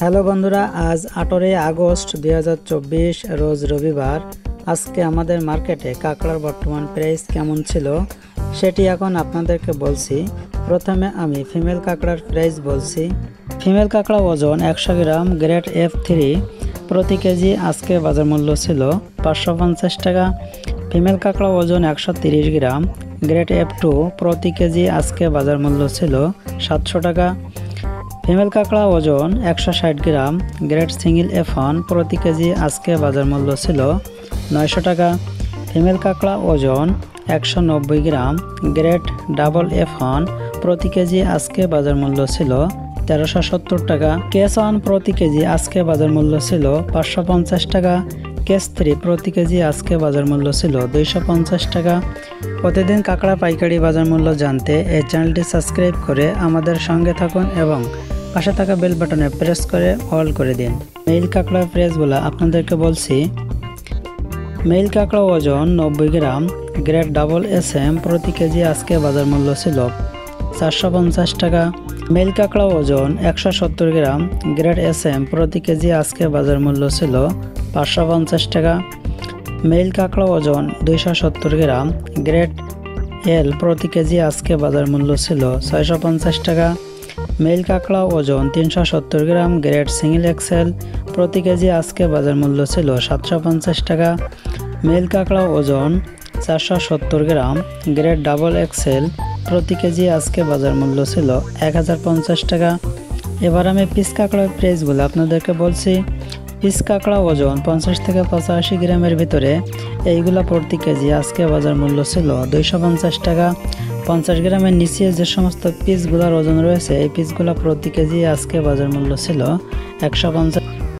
Hello বন্ধুরা, আজ 18 August 2024 রোজ রবিবার। আজকে আমাদের মার্কেটে কাঁকড়ার বর্তমান প্রাইস কেমন ছিল সেটি এখন আপনাদেরকে বলছি। প্রথমে আমি ফিমেল কাঁকড়ার প্রাইস বলছি। ফিমেল কাঁকড়া ওজন 100 গ্রাম গ্রেড F3 প্রতি কেজি আজকে বাজার মূল্য ছিল 550 টাকা। ফিমেল কাঁকড়া ওজন 130 গ্রাম গ্রেড F2 প্রতি কেজি আজকে বাজার মূল্য ছিল 700 টাকা। ফিমেল কাঁকড়া ওজন 160 গ্রাম গ্রেড সিঙ্গেল F1 প্রতি কেজি আজকে বাজার মূল্য ছিল 900 টাকা। ফিমেল কাঁকড়া ওজন 190 গ্রাম গ্রেড ডাবল F1 প্রতি কেজি আজকে বাজার মূল্য ছিল 1370 টাকা। কেস 1 প্রতি কেজি আজকে বাজার মূল্য ছিল 550 টাকা। কেস 3 প্রতি কেজি আজকে বাজার মূল্য ছিল 250 টাকা। প্রতিদিন কাঁকড়া পাইকারি বাজার মূল্য জানতে এই চ্যানেলটি সাবস্ক্রাইব করে আমাদের সঙ্গে থাকুন এবং পাশে থাকা বেল বাটনে প্রেস করে অল করে দিন। মেইল কাঁকড়ার প্রাইসগুলো আপনাদেরকে বলছি। মেইল কাঁকড়া ওজন 90 গ্রাম গ্রেড ডাবল SM প্রতি কেজি আজকে বাজার মূল্য ছিল 450 টাকা। মেইল কাঁকড়া ওজন 170 গ্রাম গ্রেড SM প্রতি কেজি আজকে বাজার মূল্য ছিল 550 টাকা। মেইল কাঁকড়া ওজন 270 গ্রাম গ্রেড L প্রতি কেজি আজকে বাজার মূল্য ছিল 650 টাকা। মেইল কাঁকড়া ওজন 370 গ্রাম গ্রেড সিঙ্গেল XL প্রতি কেজি আজকে বাজার মূল্য ছিল 750 টাকা। মেইল কাঁকড়া ওজন 470 গ্রাম গ্রেড ডাবল XL প্রতি কেজি আজকে বাজার মূল্য ছিল 1050 টাকা। এবার আমি পিস কাঁকড়ার প্রাইসগুলো আপনাদেরকে বলছি। পিস কাঁকড়া ওজন 50 থেকে 85 গ্রামের ভিতরে এইগুলা প্রতি কেজি আজকে বাজার মূল্য ছিল 250 টাকা। 50 গ্রামের নিচে যে সমস্ত পিসগুলোর ওজন রয়েছে এই পিসগুলো প্রতি কেজি আজকে বাজার মূল্য ছিল 150